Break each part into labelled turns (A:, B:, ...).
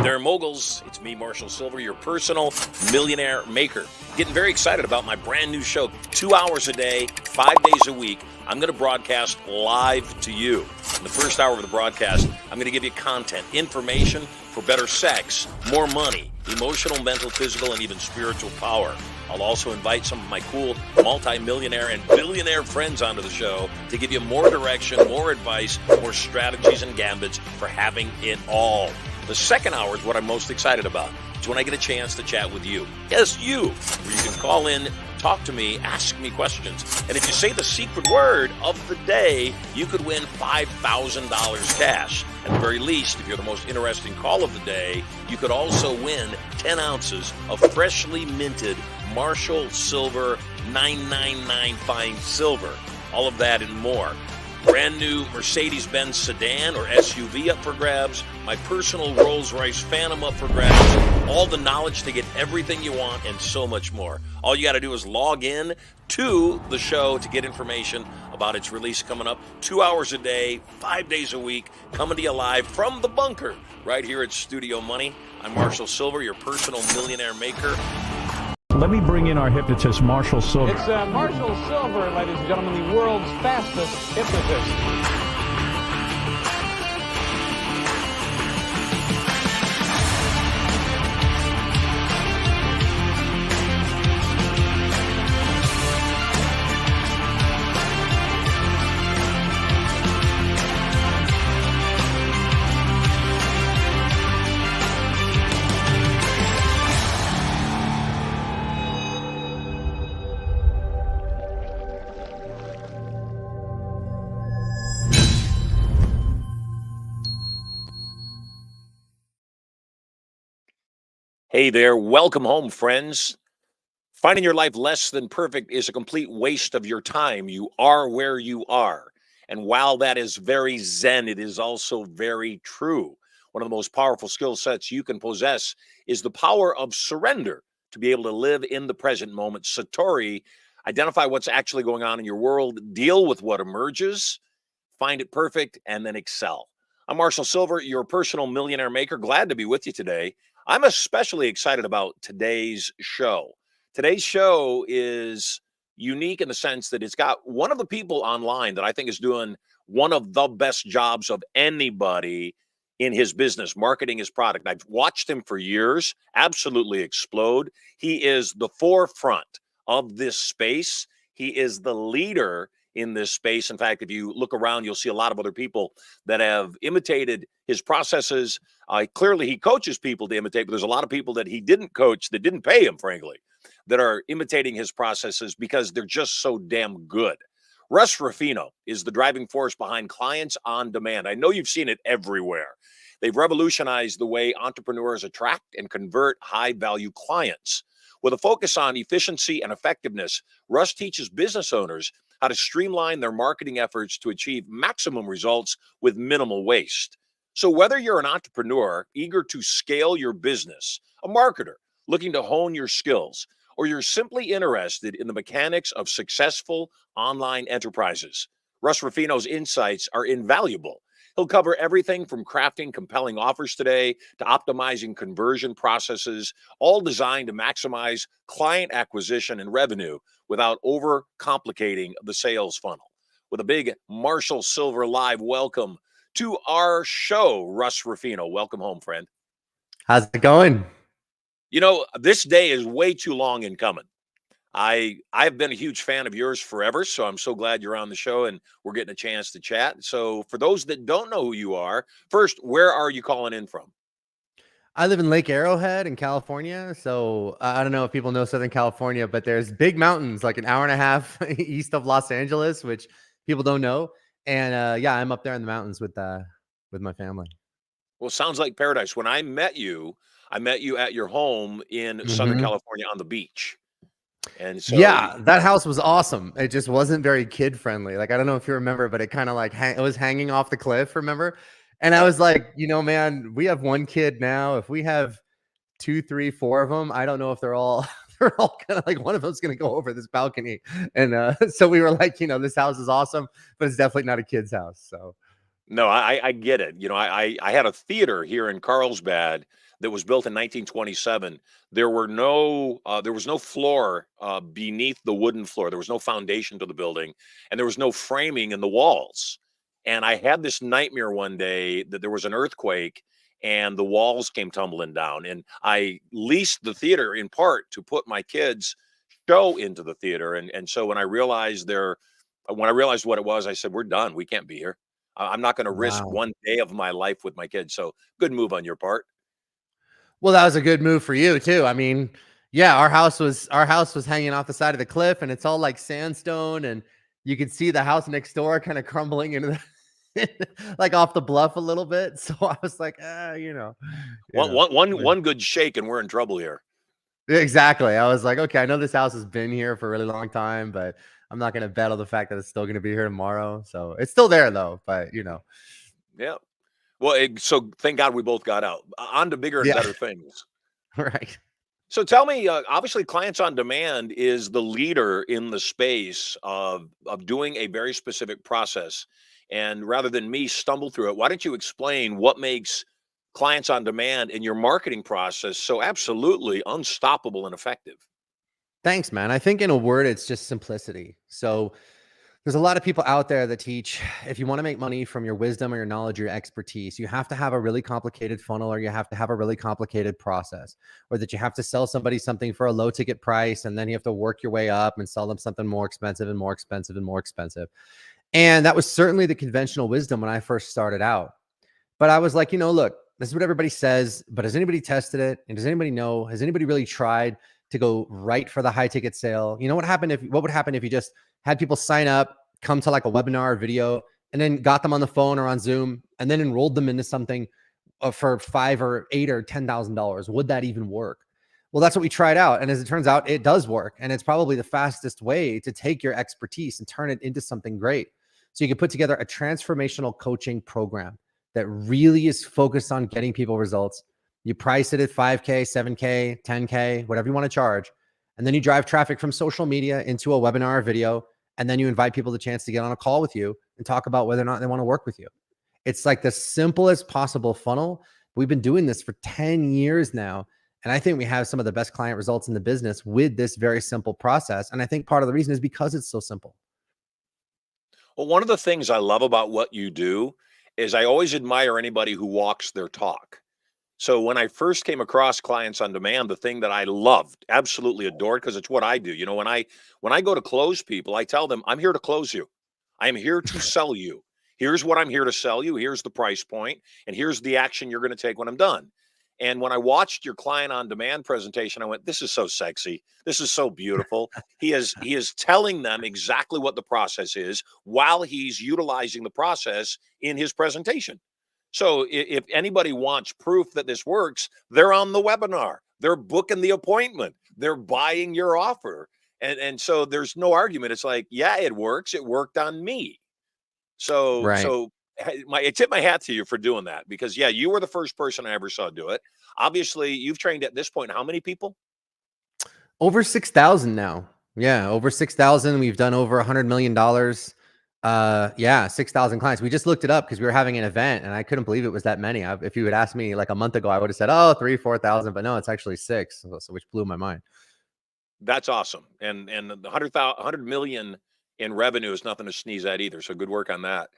A: there, moguls. It's me, Marshall Silver, your personal millionaire maker. Getting very excited about my brand new show, 2 hours a day, 5 days a week. I'm going to broadcast live to you. In the first hour of the broadcast, I'm going to give you content, information for better sex, more money, emotional, mental, physical, and even spiritual power. I'll also invite some of my cool multi-millionaire and billionaire friends onto the show to give you more direction, more advice, more strategies and gambits for having it all. The second hour is what I'm most excited about. It's when I get a chance to chat with you. Yes, you. Where you can call in, talk to me, ask me questions. And if you say the secret word of the day, you could win $5,000 cash. At the very least, if you're the most interesting call of the day, you could also win 10 ounces of freshly minted Marshall Silver 999 Fine Silver. All of that and more. Brand new Mercedes-Benz sedan or SUV up for grabs. My personal Rolls-Royce Phantom up for grabs. All the knowledge to get everything you want and so much more. All you got to do is log in to the show to get information about its release coming up. 2 hours a day, 5 days a week, coming to you live from the bunker right here at Studio Money. I'm Marshall Silver, your personal millionaire maker.
B: Let me bring in our hypnotist, Marshall Silver.
C: It's Marshall Silver, ladies and gentlemen, the world's fastest hypnotist.
A: Hey there, welcome home, friends. Finding your life less than perfect is a complete waste of your time. You are where you are. And while that is very zen, it is also very true. One of the most powerful skill sets you can possess is the power of surrender, to be able to live in the present moment. Satori, identify what's actually going on in your world, deal with what emerges, find it perfect, and then excel. I'm Marshall Silver, your personal millionaire maker. Glad to be with you today. I'm especially excited about today's show. Today's show is unique in the sense that it's got one of the people online that I think is doing one of the best jobs of anybody in his business, marketing his product. I've watched him for years, absolutely explode. He is the forefront of this space. He is the leader in this space. In fact, if you look around, you'll see a lot of other people that have imitated his processes. Clearly, he coaches people to imitate, but there's a lot of people that he didn't coach, that didn't pay him, frankly, that are imitating his processes because they're just so damn good. Russ Ruffino is the driving force behind Clients on Demand. I know you've seen it everywhere. They've revolutionized the way entrepreneurs attract and convert high-value clients. With a focus on efficiency and effectiveness, Russ teaches business owners how to streamline their marketing efforts to achieve maximum results with minimal waste. So whether you're an entrepreneur eager to scale your business, a marketer looking to hone your skills, or you're simply interested in the mechanics of successful online enterprises, Russ Rufino's insights are invaluable. He'll cover everything from crafting compelling offers today to optimizing conversion processes, all designed to maximize client acquisition and revenue without overcomplicating the sales funnel. With a big Marshall Silver Live welcome to our show, Russ Rufino. Welcome home, friend.
D: How's it going?
A: You know, this day is way too long in coming. I've been a huge fan of yours forever, so I'm so glad you're on the show and we're getting a chance to chat. So for those that don't know who you are, first, where are you calling in from?
D: I live in Lake Arrowhead in California. So I don't know if people know Southern California, but there's big mountains like an hour and a half east of Los Angeles, which people don't know. And yeah, I'm up there in the mountains with my family.
A: Well, sounds like paradise. When I met you at your home in Southern California on the beach. And so
D: yeah, that house was awesome. It just wasn't very kid friendly. Like, I don't know if you remember, but it kind of like it was hanging off the cliff, remember? And I was like, you know, man, we have one kid now. If we have 2, 3, 4 of them, I don't know if they're all kind of like one of them's going to go over this balcony. And so we were like, you know, this house is awesome, but it's definitely not a kid's house. So
A: no, I get it. You know, I had a theater here in Carlsbad that was built in 1927, there was no floor beneath the wooden floor. There was no foundation to the building, and there was no framing in the walls. And I had this nightmare one day that there was an earthquake and the walls came tumbling down. And I leased the theater in part to put my kids' show into the theater. And so when I realized what it was, I said, "We're done. We can't be here. I'm not going to risk
D: Wow.
A: one day of my life with my kids." So good move on your part.
D: Well, that was a good move for you too. I mean, yeah, our house was hanging off the side of the cliff, and it's all like sandstone, and you could see the house next door kind of crumbling into the like off the bluff a little bit. So I was like, you
A: One,
D: know,
A: one, one,
D: like-
A: one good shake, and we're in trouble here.
D: exactly. I was like, okay, I know this house has been here for a really long time, but I'm not gonna bet on the fact that it's still gonna be here tomorrow. So it's still there though, but
A: Yeah. Well, so thank God we both got out. On to bigger and
D: yeah,
A: better things.
D: right.
A: So tell me, obviously, Clients on Demand is the leader in the space of doing a very specific process. And rather than me stumble through it, why don't you explain what makes Clients on Demand and your marketing process so absolutely unstoppable and effective?
D: Thanks, man. I think in a word, it's just simplicity. So there's a lot of people out there that teach if you want to make money from your wisdom or your knowledge or your expertise, you have to have a really complicated funnel, or you have to have a really complicated process, or that you have to sell somebody something for a low ticket price, and then you have to work your way up and sell them something more expensive and more expensive and more expensive. And that was certainly the conventional wisdom when I first started out. But I was like, look, this is what everybody says, but has anybody tested it? And does anybody know? Has anybody really tried to go right for the high ticket sale? What would happen if you just had people sign up, come to like a webinar or video, and then got them on the phone or on Zoom, and then enrolled them into something for $5 or $8 or $10,000? Would that even work? Well, that's what we tried out. And as it turns out, it does work. And it's probably the fastest way to take your expertise and turn it into something great. So you can put together a transformational coaching program that really is focused on getting people results. You price it at 5K, 7K, 10K, whatever you want to charge. And then you drive traffic from social media into a webinar or video. And then you invite people the chance to get on a call with you and talk about whether or not they want to work with you. It's like the simplest possible funnel. We've been doing this for 10 years now. And I think we have some of the best client results in the business with this very simple process. And I think part of the reason is because it's so simple.
A: Well, one of the things I love about what you do is I always admire anybody who walks their talk. So when I first came across Clients on Demand, the thing that I loved, absolutely adored, because it's what I do. When I go to close people, I tell them, I'm here to close you. I am here to sell you. Here's what I'm here to sell you. Here's the price point, and here's the action you're going to take when I'm done. And when I watched your Client on Demand presentation, I went, this is so sexy. This is so beautiful. He is telling them exactly what the process is while he's utilizing the process in his presentation. So if anybody wants proof that this works, they're on the webinar. They're booking the appointment. They're buying your offer. And so there's no argument. It's like, yeah, it works. It worked on me. So
D: Right.
A: I tip my hat to you for doing that, because yeah, you were the first person I ever saw do it. Obviously, you've trained at this point how many people?
D: Over 6,000 now. Yeah, over 6,000. We've done over $100 million. Yeah, 6,000 clients. We just looked it up because we were having an event, and I couldn't believe it was that many. If you had asked me like a month ago, I would have said, oh, 3,000, 4,000, but no, it's actually 6, so which blew my mind.
A: That's awesome. And the 100 million in revenue is nothing to sneeze at either. So good work on that.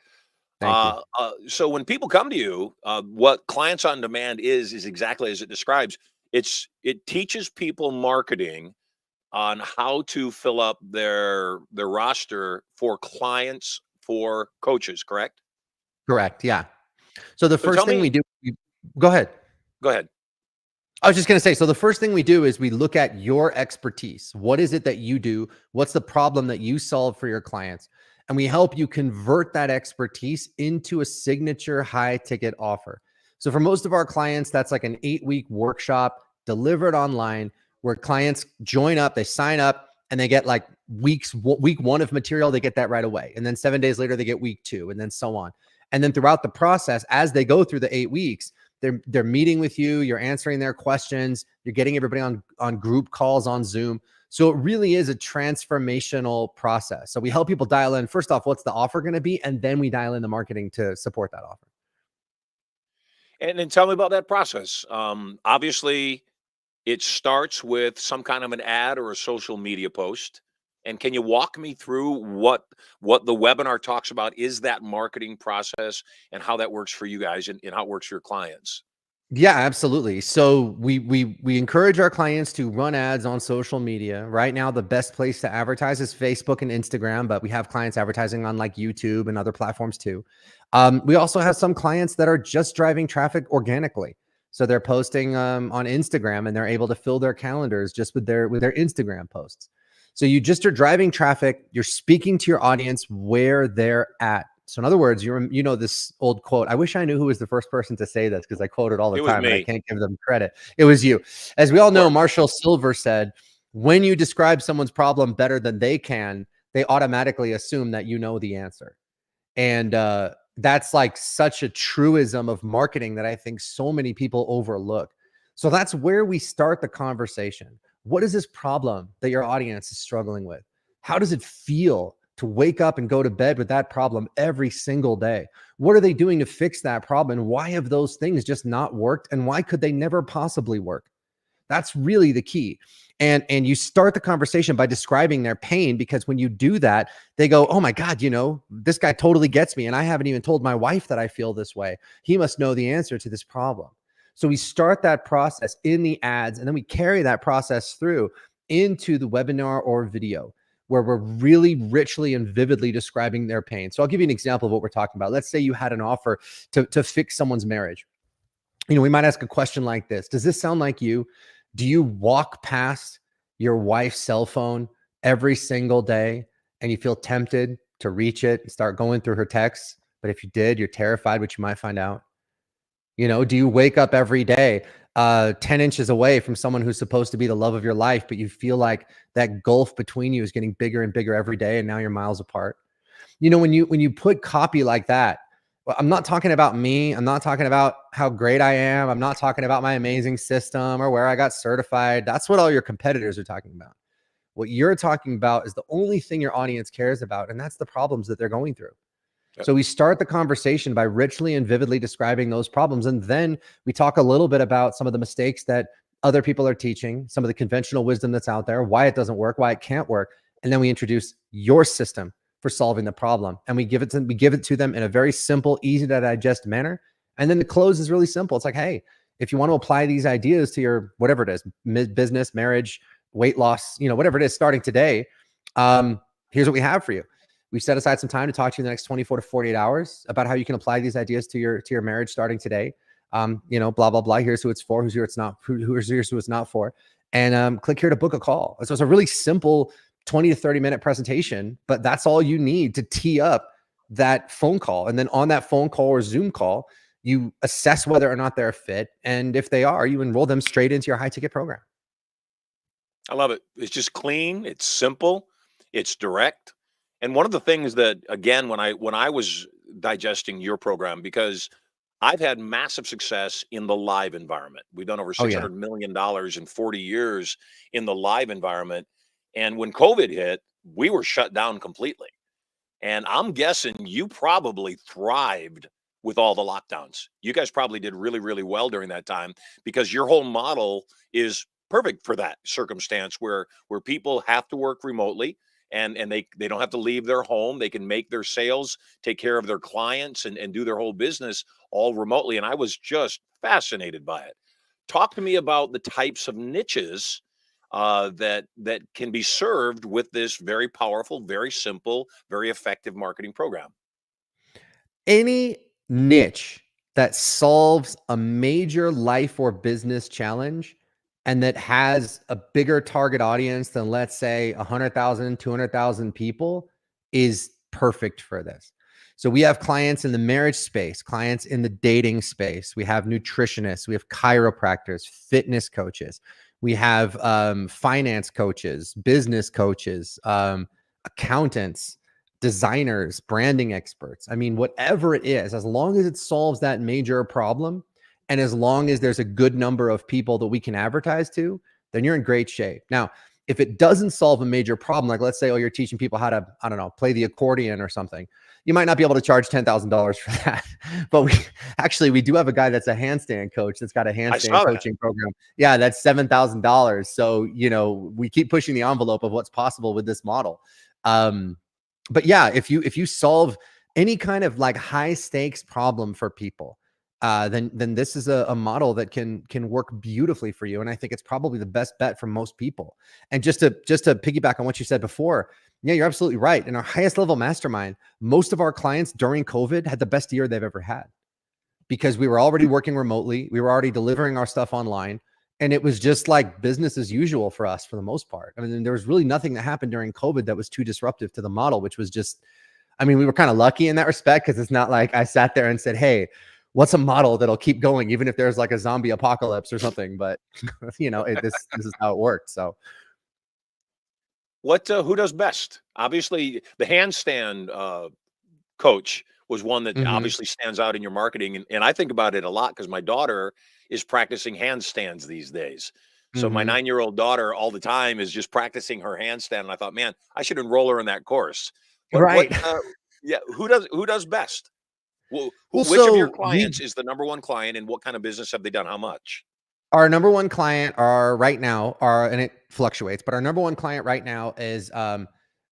D: Thank you.
A: So when people come to you, what Clients on Demand is exactly as it describes. It teaches people marketing on how to fill up their roster for clients, for coaches, correct?
D: Correct. Yeah. So the
A: So tell
D: first thing
A: me,
D: we do, go ahead.
A: go ahead.
D: I was just going to say, so the first thing we do is we look at your expertise. What is it that you do? What's the problem that you solve for your clients? And we help you convert that expertise into a signature high ticket offer. So for most of our clients, that's like an 8-week workshop delivered online where clients join up, they sign up, and they get like week 1 of material. They get that right away. And then 7 days later, they get week 2, and then so on. And then throughout the process, as they go through the 8 weeks, they're meeting with you, you're answering their questions, you're getting everybody on group calls on Zoom. So it really is a transformational process. So we help people dial in, first off, what's the offer going to be? And then we dial in the marketing to support that offer.
A: And then tell me about that process. Obviously, it starts with some kind of an ad or a social media post. And can you walk me through what the webinar talks about? Is that marketing process and how that works for you guys and how it works for your clients?
D: Yeah, absolutely. So we encourage our clients to run ads on social media. Right now, the best place to advertise is Facebook and Instagram, but we have clients advertising on like YouTube and other platforms too. We also have some clients that are just driving traffic organically. So they're posting on Instagram and they're able to fill their calendars just with their Instagram posts. So you just are driving traffic. You're speaking to your audience where they're at. So in other words, you know this old quote. I wish I knew who was the first person to say this because I quote it all the
A: It was
D: time and I
A: me.
D: can't give them credit. It was you. As we all
A: Of
D: know,
A: course.
D: Marshall Silver said, when you describe someone's problem better than they can, they automatically assume that you know the answer. And that's like such a truism of marketing that I think so many people overlook. So that's where we start the conversation. What is this problem that your audience is struggling with? How does it feel to wake up and go to bed with that problem every single day? What are they doing to fix that problem? And why have those things just not worked? And why could they never possibly work? That's really the key. And you start the conversation by describing their pain, because when you do that, they go, oh my God, you know, this guy totally gets me. And I haven't even told my wife that I feel this way. He must know the answer to this problem. So we start that process in the ads, and then we carry that process through into the webinar or video where we're really richly and vividly describing their pain. So I'll give you an example of what we're talking about. Let's say you had an offer to fix someone's marriage. You know, we might ask a question like this. Does this sound like you? Do you walk past your wife's cell phone every single day and you feel tempted to reach it and start going through her texts? But if you did, you're terrified what you might find out. You know, do you wake up every day 10 inches away from someone who's supposed to be the love of your life, but you feel like that gulf between you is getting bigger and bigger every day, and now you're miles apart? You know, when you put copy like that, well, I'm not talking about me. I'm not talking about how great I am. I'm not talking about my amazing system or where I got certified. That's what all your competitors are talking about. What you're talking about is the only thing your audience cares about, and that's the problems that they're going through. So we start the conversation by richly and vividly describing those problems. And then we talk a little bit about some of the mistakes that other people are teaching, some of the conventional wisdom that's out there, why it doesn't work, why it can't work. And then we introduce your system for solving the problem. And we give it to them in a very simple, easy to digest manner. And then the close is really simple. It's like, hey, if you want to apply these ideas to your, whatever it is, business, marriage, weight loss, you know, whatever it is starting today, here's what we have for you. We've set aside some time to talk to you in the next 24 to 48 hours about how you can apply these ideas to your marriage starting today. You know, blah, blah, blah. Here's who it's for. Here's who it's not. Here's who it's not for. And click here to book a call. So it's a really simple 20 to 30 minute presentation, but that's all you need to tee up that phone call. And then on that phone call or Zoom call, you assess whether or not they're a fit. And if they are, you enroll them straight into your high ticket program.
A: I love it. It's just clean, it's simple, it's direct. And one of the things that, again, when I was digesting your program, because I've had massive success in the live environment. We've done over
D: Oh yeah.
A: $600 million in 40 years in the live environment. And when COVID hit, we were shut down completely. And I'm guessing you probably thrived with all the lockdowns. You guys probably did really, really well during that time, because your whole model is perfect for that circumstance where people have to work remotely, and they don't have to leave their home. They can make their sales, take care of their clients, and do their whole business all remotely. And I was just fascinated by it. Talk to me about the types of niches that can be served with this very powerful, very simple, very effective marketing program.
D: Any niche that solves a major life or business challenge and that has a bigger target audience than, let's say, 100,000, 200,000 people is perfect for this. So we have clients in the marriage space, clients in the dating space. We have nutritionists, we have chiropractors, fitness coaches. We have finance coaches, business coaches, accountants, designers, branding experts. I mean, whatever it is, as long as it solves that major problem, and as long as there's a good number of people that we can advertise to, then you're in great shape. Now, If it doesn't solve a major problem, like let's say, oh, you're teaching people how to, I don't know, play the accordion or something, you might not be able to charge $10,000 for that. But we do have a guy that's a handstand coach that's got a
A: I
D: handstand
A: saw that.
D: coaching program. Yeah, that's $7,000. So, we keep pushing the envelope of what's possible with this model. But yeah, if you solve any kind of like high stakes problem for people, then this is a model that can work beautifully for you. And I think it's probably the best bet for most people. And just to piggyback on what you said before, yeah, you're absolutely right. In our highest level mastermind, most of our clients during COVID had the best year they've ever had because we were already working remotely. We were already delivering our stuff online. And it was just like business as usual for us for the most part. I mean, there was really nothing that happened during COVID that was too disruptive to the model, which was just, I mean, we were kind of lucky in that respect because it's not like I sat there and said, hey, what's a model that'll keep going even if there's like a zombie apocalypse or something? But this is how it worked. So
A: Who does best? Obviously, the handstand coach was one that obviously stands out in your marketing, and I think about it a lot because my daughter is practicing handstands these days. So my 9-year-old daughter all the time is just practicing her handstand, and I thought, man, I should enroll her in that course.
D: right.
A: Yeah, who does best?
D: Well,
A: Which of your
D: so
A: clients is the number one client, and what kind of business have they done? How much?
D: our number one client and it fluctuates, but our number one client right now is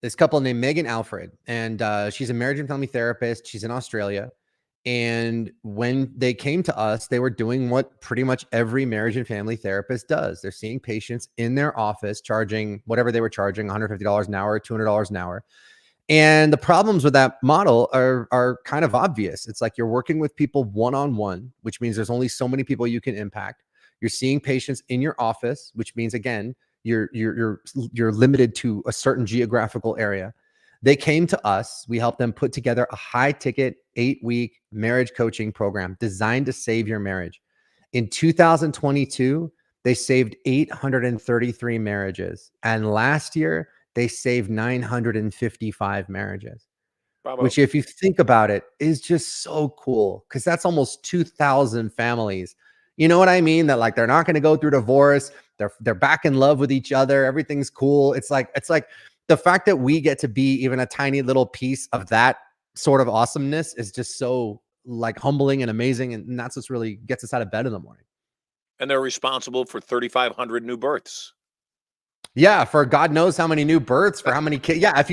D: this couple named Megan Alfred, and she's a marriage and family therapist. She's in Australia. And when they came to us, they were doing what pretty much every marriage and family therapist does. They're seeing patients in their office, charging whatever they were charging, $150 an hour, $200 an hour. And the problems with that model are kind of obvious. It's like you're working with people one-on-one, which means there's only so many people you can impact. You're seeing patients in your office, which means again, you're limited to a certain geographical area. They came to us. We helped them put together a high-ticket 8-week marriage coaching program designed to save your marriage. In 2022, they saved 833 marriages, and last year they saved 955 marriages.
A: Bravo.
D: Which, if you think about it, is just so cool because that's almost 2,000 families. You know what I mean? That like they're not going to go through divorce. They're back in love with each other. Everything's cool. It's like the fact that we get to be even a tiny little piece of that sort of awesomeness is just so like humbling and amazing, and that's what really gets us out of bed in the morning.
A: And they're responsible for 3,500 new births.
D: Yeah, for God knows how many new births, for how many kids. Yeah,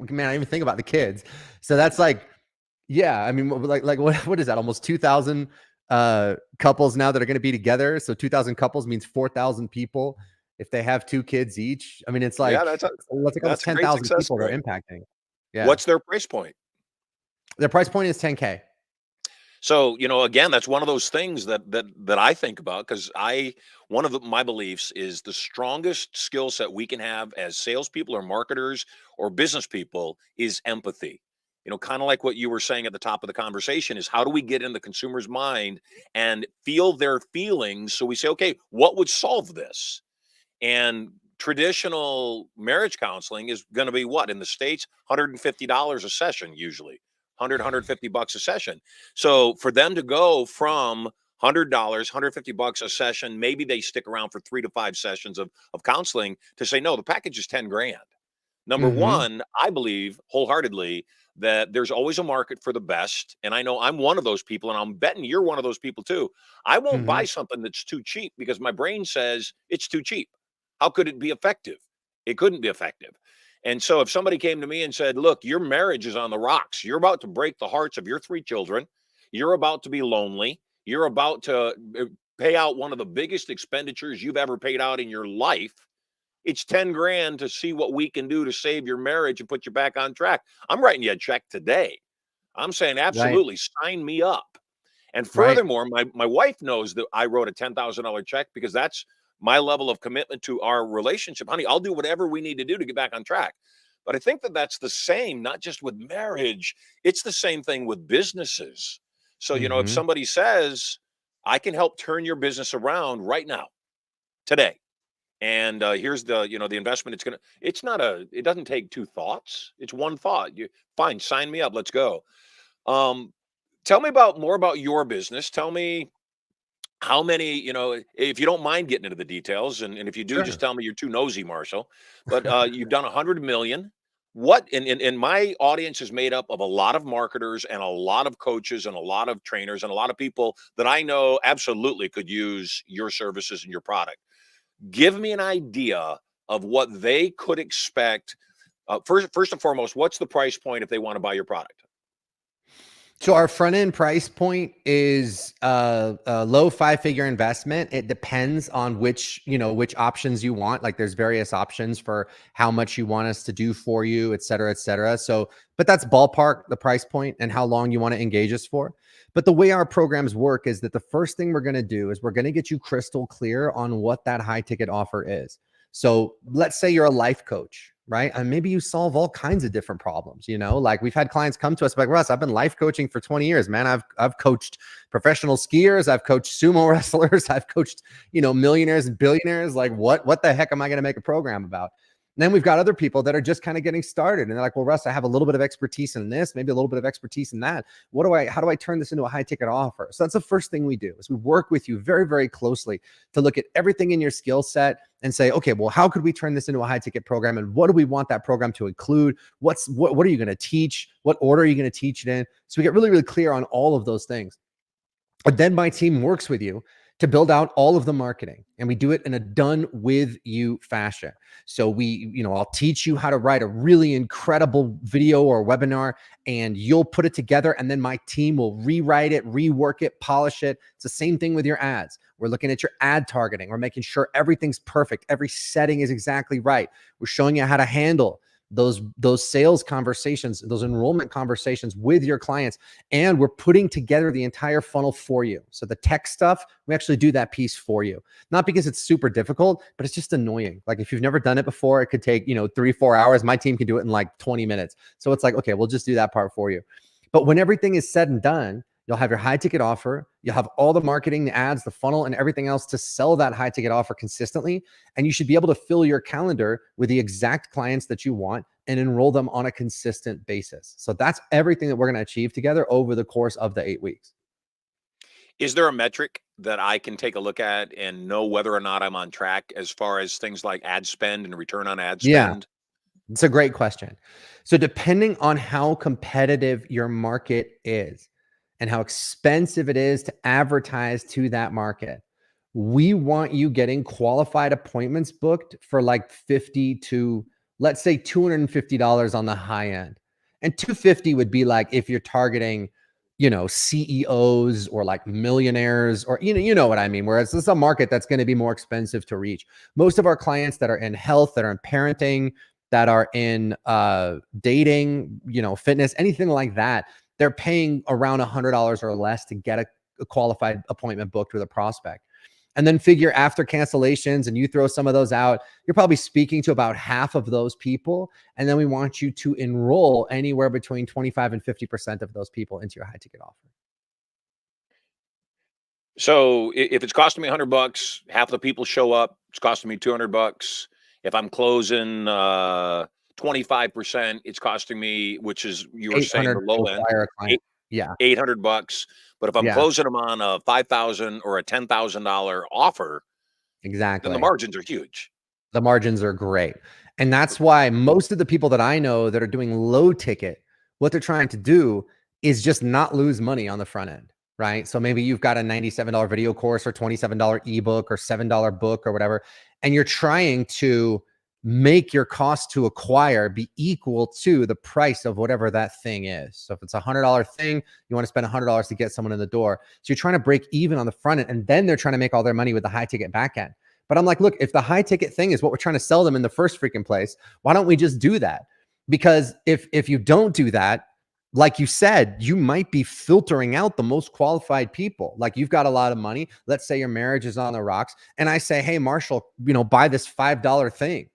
D: man, I even think about the kids. So that's like, yeah, I mean, like what is that? Almost 2,000 couples now that are going to be together. So 2,000 couples means 4,000 people if they have 2 kids each. I mean, it's like
A: that's
D: almost 10,000 people they're impacting. Yeah.
A: What's their price point?
D: Their price point is $10K.
A: So, again, that's one of those things that I think about because one of my beliefs is the strongest skill set we can have as salespeople or marketers or business people is empathy. Kind of like what you were saying at the top of the conversation is how do we get in the consumer's mind and feel their feelings? So we say, okay, what would solve this? And traditional marriage counseling is going to be what in the States, $150 a session, usually. $150 a session. So for them to go from $100, $150 a session, maybe they stick around for 3 to 5 sessions of counseling to say, no, the package is 10 grand. Number one, I believe wholeheartedly that there's always a market for the best. And I know I'm one of those people, and I'm betting you're one of those people too. I won't buy something that's too cheap because my brain says it's too cheap. How could it be effective? It couldn't be effective. And so if somebody came to me and said, look, your marriage is on the rocks. You're about to break the hearts of your 3 children. You're about to be lonely. You're about to pay out one of the biggest expenditures you've ever paid out in your life. It's 10 grand to see what we can do to save your marriage and put you back on track. I'm writing you a check today. I'm saying, absolutely, sign me up. And furthermore, my wife knows that I wrote a $10,000 check because that's my level of commitment to our relationship. Honey, I'll do whatever we need to do to get back on track. But I think that that's the same, not just with marriage. It's the same thing with businesses. So, if somebody says, I can help turn your business around right now, today. And here's the investment. It doesn't take 2 thoughts. It's one thought. Fine, sign me up. Let's go. Tell me more about your business. Tell me how many, if you don't mind getting into the details, and if you do, just
D: Sure.
A: tell me you're too nosy, Marshall. But you've done 100 million. What, and my audience is made up of a lot of marketers and a lot of coaches and a lot of trainers and a lot of people that I know absolutely could use your services and your product. Give me an idea of what they could expect. First and foremost, what's the price point if they want to buy your product?
D: So our front end price point is a low 5-figure investment. It depends on which options you want. Like there's various options for how much you want us to do for you, et cetera, et cetera. So, but that's ballpark the price point and how long you want to engage us for. But the way our programs work is that the first thing we're going to do is we're going to get you crystal clear on what that high ticket offer is. So let's say you're a life coach, right? And maybe you solve all kinds of different problems, like we've had clients come to us like, Russ, I've been life coaching for 20 years, man. I've coached professional skiers. I've coached sumo wrestlers. I've coached, millionaires and billionaires. Like what the heck am I going to make a program about? And then we've got other people that are just kind of getting started. And they're like, well, Russ, I have a little bit of expertise in this, maybe a little bit of expertise in that. How do I turn this into a high ticket offer? So that's the first thing we do is we work with you very, very closely to look at everything in your skill set and say, okay, well, how could we turn this into a high ticket program? And what do we want that program to include? What are you going to teach? What order are you going to teach it in? So we get really, really clear on all of those things. But then my team works with you to build out all of the marketing, and we do it in a done with you fashion. So I'll teach you how to write a really incredible video or webinar, and you'll put it together, and then my team will rewrite it, rework it, polish it. It's the same thing with your ads. We're looking at your ad targeting. We're making sure everything's perfect. Every setting is exactly right. We're showing you how to handle those sales conversations, those enrollment conversations with your clients. And we're putting together the entire funnel for you. So the tech stuff, we actually do that piece for you. Not because it's super difficult, but it's just annoying. Like if you've never done it before, it could take, 3-4 hours. My team can do it in like 20 minutes. So it's like, okay, we'll just do that part for you. But when everything is said and done, you'll have your high ticket offer. You'll have all the marketing, the ads, the funnel, and everything else to sell that high ticket offer consistently. And you should be able to fill your calendar with the exact clients that you want and enroll them on a consistent basis. So that's everything that we're going to achieve together over the course of the 8 weeks.
A: Is there a metric that I can take a look at and know whether or not I'm on track as far as things like ad spend and return on ad spend?
D: It's a great question. So depending on how competitive your market is, and how expensive it is to advertise to that market, we want you getting qualified appointments booked for like $50 to, let's say, $250 on the high end. And $250 would be like if you're targeting, CEOs or like millionaires, or you know what I mean. Whereas this is a market that's going to be more expensive to reach. Most of our clients that are in health, that are in parenting, that are in dating, fitness, anything like that, they're paying around $100 or less to get a qualified appointment booked with a prospect. And then figure after cancellations and you throw some of those out, you're probably speaking to about half of those people. And then we want you to enroll anywhere between 25 and 50% of those people into your high ticket offer.
A: So if it's costing me $100, half the people show up, it's costing me $200. If I'm closing 25%, it's costing me, which is, you were saying, the low end,
D: Yeah.
A: $800. But if I'm
D: Yeah,
A: closing them on a $5,000 or a $10,000 offer, then the
D: exactly.
A: margins are huge.
D: The margins are great. And that's why most of the people that I know that are doing low ticket, what they're trying to do is just not lose money on the front end, right? So maybe you've got a $97 video course or $27 ebook or $7 book or whatever, and you're trying to make your cost to acquire be equal to the price of whatever that thing is. So if it's a $100 thing, you want to spend $100 to get someone in the door. So you're trying to break even on the front end, and then they're trying to make all their money with the high ticket back end. But I'm like, look, if the high ticket thing is what we're trying to sell them in the first freaking place, why don't we just do that? Because if you don't do that, like you said, you might be filtering out the most qualified people. Like you've got a lot of money. Let's say your marriage is on the rocks. And I say, hey, Marshall, buy this $5 thing.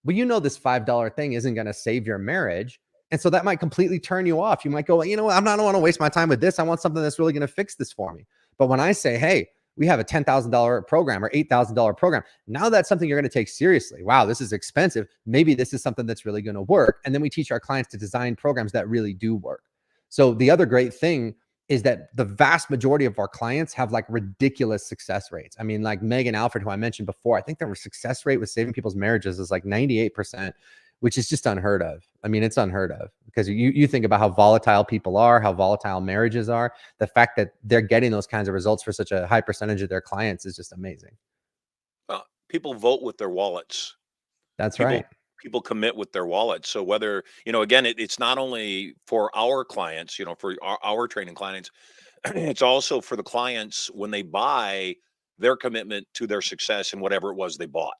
D: Well, this $5 thing isn't going to save your marriage. And so that might completely turn you off. You might go, well, I don't want to waste my time with this. I want something that's really going to fix this for me. But when I say, hey, we have a $10,000 program or $8,000 program, now that's something you're going to take seriously. Wow, this is expensive. Maybe this is something that's really going to work. And then we teach our clients to design programs that really do work. So the other great thing is that the vast majority of our clients have like ridiculous success rates. I mean, like Megan Alfred, who I mentioned before, I think their success rate with saving people's marriages is like 98%, which is just unheard of. I mean, it's unheard of because you think about how volatile people are, how volatile marriages are. The fact that they're getting those kinds of results for such a high percentage of their clients is just amazing.
A: People vote with their wallets.
D: That's
A: People
D: right.
A: people commit with their wallets. So whether, again, it's not only for our clients, for our training clients, it's also for the clients when they buy, their commitment to their success in whatever it was they bought.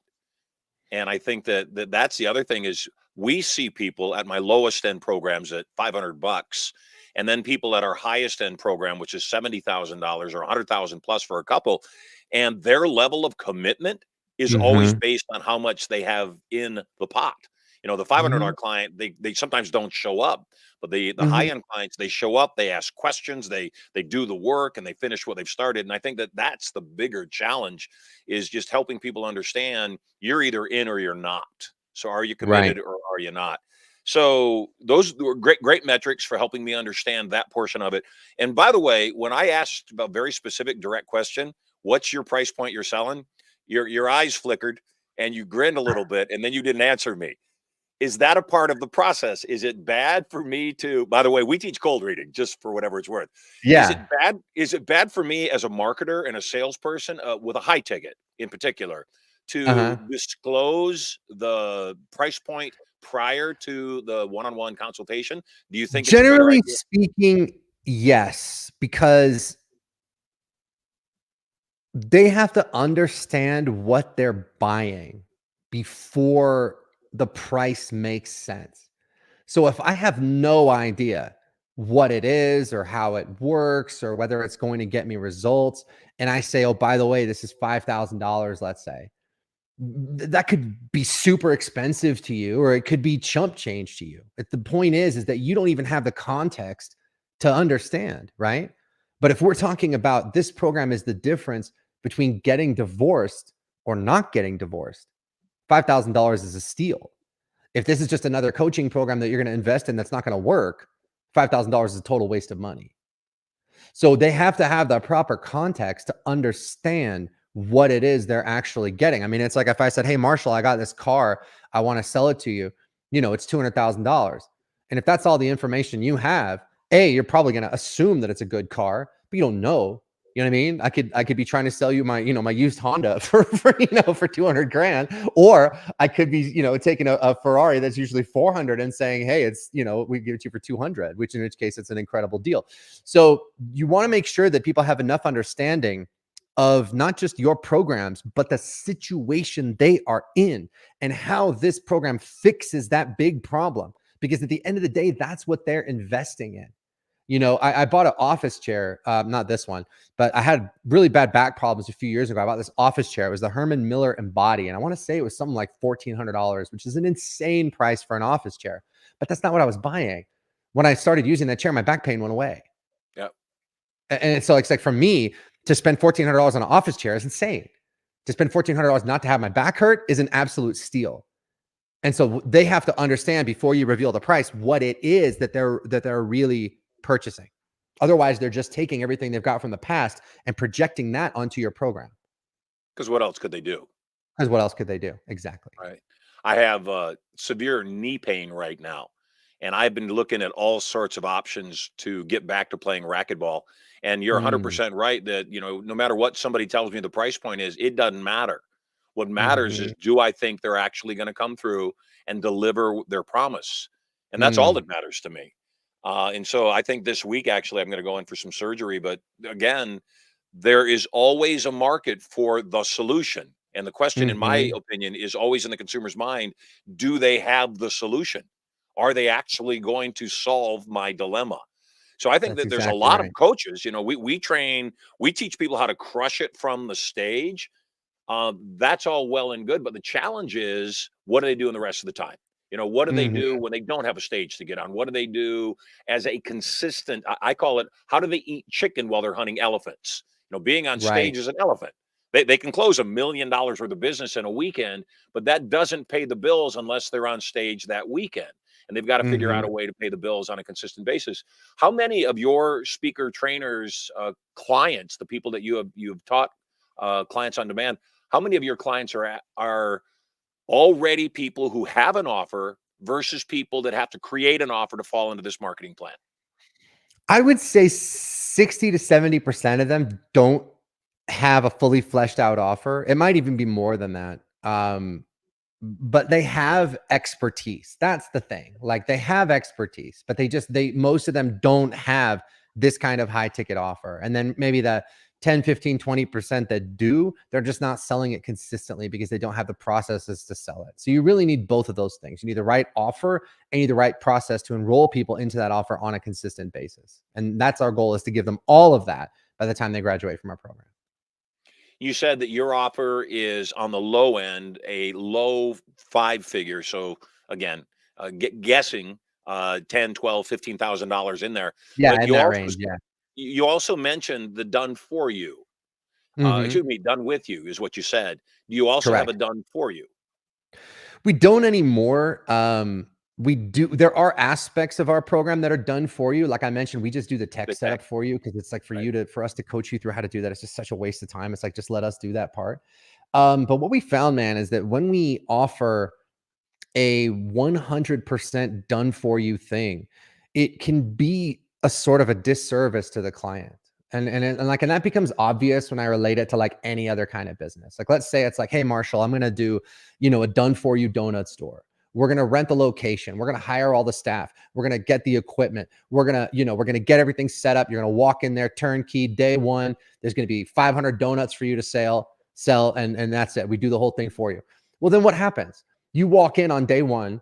A: And I think that's the other thing is we see people at my lowest end programs at $500, and then people at our highest end program, which is $70,000 or 100,000 plus for a couple, and their level of commitment is always
D: Mm-hmm.
A: based on how much they have in the pot. The
D: Mm-hmm.
A: $500 client, they sometimes don't show up, but the high
D: Mm-hmm.
A: end clients, they show up, they ask questions, they do the work, and they finish what they've started. And I think that's the bigger challenge is just helping people understand you're either in or you're not. So are you
D: Right.
A: committed or are you not? So those were great metrics for helping me understand that portion of it. And by the way, when I asked a very specific direct question, what's your price point you're selling? Your eyes flickered and you grinned a little bit and then you didn't answer me. Is that a part of the process? Is it bad for me to, by the way, we teach cold reading just for whatever it's worth.
D: Yeah.
A: Is it bad for me as a marketer and a salesperson with a high ticket in particular to
D: Uh-huh.
A: disclose the price point prior to the one-on-one consultation? Do you think it's a better
D: Generally
A: idea?
D: speaking, yes, because they have to understand what they're buying before the price makes sense. So if I have no idea what it is or how it works or whether it's going to get me results, and I say, oh, by the way, this is $5,000, let's say, that could be super expensive to you, or it could be chump change to you. But the point is that you don't even have the context to understand, right? But if we're talking about this program is the difference between getting divorced or not getting divorced, $5,000 is a steal. If this is just another coaching program that you're going to invest in that's not going to work, $5,000 is a total waste of money. So they have to have the proper context to understand what it is they're actually getting. I mean, it's like if I said, "Hey, Marshall, I got this car. I want to sell it to you. It's $200,000." And if that's all the information you have, you're probably going to assume that it's a good car, but you don't know. You know what I mean? I could be trying to sell you my used Honda for 200 grand, or I could be, taking a Ferrari that's usually 400 and saying, "Hey, it's, we give it to you for 200," which in which case it's an incredible deal. So you want to make sure that people have enough understanding of not just your programs, but the situation they are in and how this program fixes that big problem. Because at the end of the day, that's what they're investing in. I bought an office chair, not this one, but I had really bad back problems a few years ago. I bought this office chair. It was the Herman Miller Embody. And I want to say it was something like $1,400, which is an insane price for an office chair. But that's not what I was buying. When I started using that chair, my back pain went away.
A: Yeah.
D: And so it's like for me to spend $1,400 on an office chair is insane. To spend $1,400 not to have my back hurt is an absolute steal. And so they have to understand before you reveal the price what it is that they're really purchasing. Otherwise, they're just taking everything they've got from the past and projecting that onto your program.
A: Because what else could they do?
D: Because what else could they do? Exactly.
A: Right. I have severe knee pain right now, and I've been looking at all sorts of options to get back to playing racquetball. And you're
D: Mm,
A: 100% right that, no matter what somebody tells me the price point is, it doesn't matter. What matters is,
D: mhm,
A: do I think they're actually going to come through and deliver their promise? And that's all
D: mm,
A: that matters to me. And so I think this week, actually, I'm going to go in for some surgery. But again, there is always a market for the solution. And the question, in my
D: mhm.
A: opinion, is always in the consumer's mind, do they have the solution? Are they actually going to solve my dilemma? So I think
D: That's
A: that there's a
D: exactly
A: lot of
D: right.
A: coaches, we teach people how to crush it from the stage. That's all well and good, but the challenge is, what do they do in the rest of the time? What do they
D: Mhm.
A: do when they don't have a stage to get on? What do they do as a consistent, I call it, how do they eat chicken while they're hunting elephants? Being on
D: Right.
A: stage is an elephant. They can close $1 million worth of business in a weekend, but that doesn't pay the bills unless they're on stage that weekend. and they've got to figure out a way to pay the bills on a consistent basis. How many of your speaker trainers, clients, the people that you've taught, clients on demand, how many of your clients are already people who have an offer versus people that have to create an offer to fall into this marketing plan?
D: I would say 60 to 70% of them don't have a fully fleshed out offer. It might even be more than that. But they have expertise. That's the thing. Like, they have expertise, but most of them don't have this kind of high ticket offer. And then maybe the 10, 15, 20% that do, they're just not selling it consistently because they don't have the processes to sell it. So you really need both of those things. You need the right offer and you need the right process to enroll people into that offer on a consistent basis. And that's our goal, is to give them all of that by the time they graduate from our program.
A: You said that your offer is on the low end, a low 5-figure. So again, guessing 10, 12, $15,000 in there.
D: Yeah,
A: But
D: in that range. Yeah.
A: you also mentioned the done for you. Excuse me, done with you is what you said. Do you also have a
D: Correct.
A: done for you?
D: We don't anymore. We do. There are aspects of our program that are done for you. Like I mentioned, we just do the tech
A: The
D: setup
A: tech,
D: for you, because it's like
A: right?
D: for us to coach you through how to do that, it's just such a waste of time. It's like, just let us do that part. But what we found, man, is that when we offer a 100% done for you thing, it can be a sort of a disservice to the client. And that becomes obvious when I relate it to like any other kind of business. Like, let's say it's like, hey, Marshall, I'm going to do, a done for you donut store. We're going to rent the location. We're going to hire all the staff. We're going to get the equipment. We're going to get everything set up. You're going to walk in there, turnkey, day one. There's going to be 500 donuts for you to sell, and that's it. We do the whole thing for you. Well, then what happens? You walk in on day one,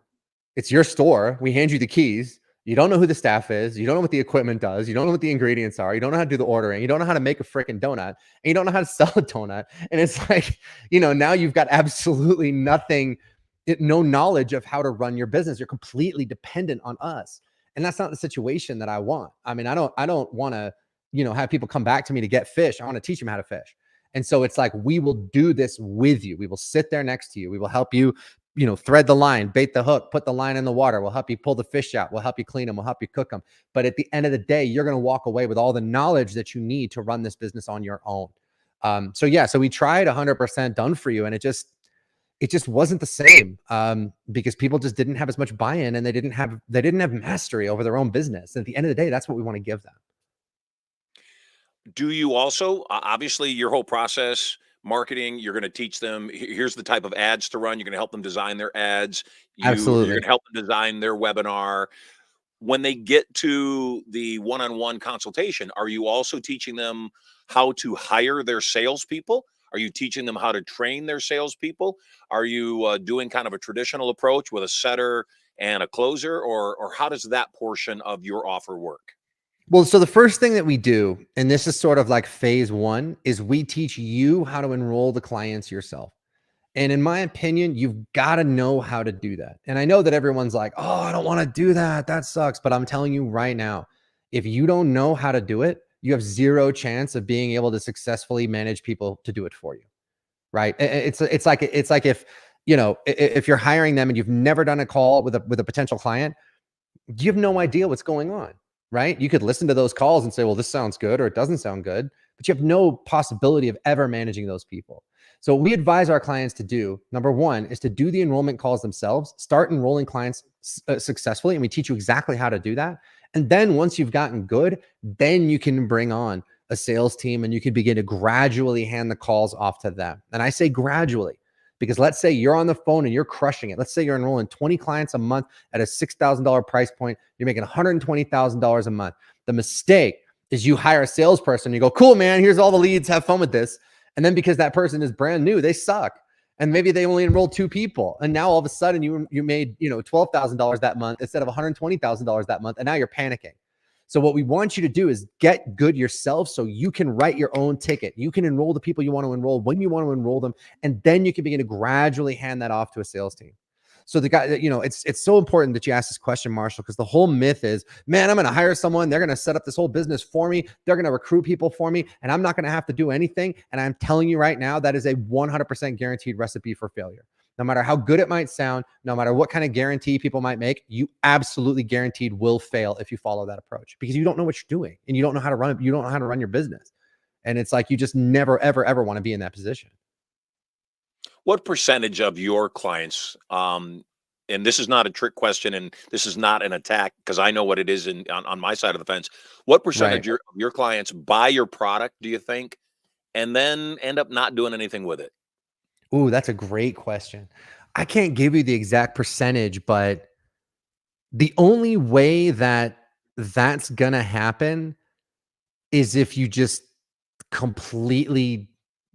D: it's your store. We hand you the keys. You don't know who the staff is. You don't know what the equipment does. You don't know what the ingredients are. You don't know how to do the ordering. You don't know how to make a freaking donut, and you don't know how to sell a donut. And it's like, now you've got absolutely nothing, no knowledge of how to run your business. You're completely dependent on us. And that's not the situation that I want. I mean, I don't want to, have people come back to me to get fish. I want to teach them how to fish. And so it's like, we will do this with you. We will sit there next to you. We will help you, thread the line, bait the hook, put the line in the water. We'll help you pull the fish out. We'll help you clean them. We'll help you cook them. But at the end of the day, you're going to walk away with all the knowledge that you need to run this business on your own. So we tried 100% done for you, and it just wasn't the same, because people just didn't have as much buy-in, and they didn't have mastery over their own business. And at the end of the day, that's what we want to give them.
A: Do you also, obviously, your whole process, marketing, you're going to teach them, here's the type of ads to run. You're going to help them design their ads. You're going
D: Absolutely.
A: to help them design their webinar. When they get to the one-on-one consultation, are you also teaching them how to hire their salespeople? Are you teaching them how to train their salespeople? Are you doing kind of a traditional approach with a setter and a closer, or how does that portion of your offer work?
D: Well, so the first thing that we do, and this is sort of like phase one, is we teach you how to enroll the clients yourself. And in my opinion, you've got to know how to do that. And I know that everyone's like, oh, I don't want to do that. That sucks. But I'm telling you right now, if you don't know how to do it, you have zero chance of being able to successfully manage people to do it for you. Right. It's like if you're hiring them and you've never done a call with a potential client, you have no idea what's going on. Right. You could listen to those calls and say, well, this sounds good, or it doesn't sound good, but you have no possibility of ever managing those people. So what we advise our clients to do, number one, is to do the enrollment calls themselves, start enrolling clients successfully. And we teach you exactly how to do that. And then once you've gotten good, then you can bring on a sales team and you can begin to gradually hand the calls off to them. And I say gradually, because let's say you're on the phone and you're crushing it. Let's say you're enrolling 20 clients a month at a $6,000 price point. You're making $120,000 a month. The mistake is you hire a salesperson. You go, cool, man, here's all the leads. Have fun with this. And then because that person is brand new, they suck. And maybe they only enrolled 2 people. And now all of a sudden you made, $12,000 that month instead of $120,000 that month. And now you're panicking. So what we want you to do is get good yourself so you can write your own ticket. You can enroll the people you want to enroll when you want to enroll them. And then you can begin to gradually hand that off to a sales team. So the guy, it's so important that you ask this question, Marshall, because the whole myth is, man, I'm going to hire someone. They're going to set up this whole business for me. They're going to recruit people for me, and I'm not going to have to do anything. And I'm telling you right now, that is a 100% guaranteed recipe for failure. no matter how good it might sound, no matter what kind of guarantee people might make, you absolutely guaranteed will fail if you follow that approach, because you don't know what you're doing and you don't know how to run it. You don't know how to run your business. And it's like, you just never, ever, ever want to be in that position.
A: What percentage of your clients, and this is not a trick question, and this is not an attack because I know what it is on my side of the fence. What percentage
D: Right.
A: of your clients buy your product, do you think, and then end up not doing anything with it?
D: Ooh, that's a great question. I can't give you the exact percentage, but the only way that that's gonna happen is if you just completely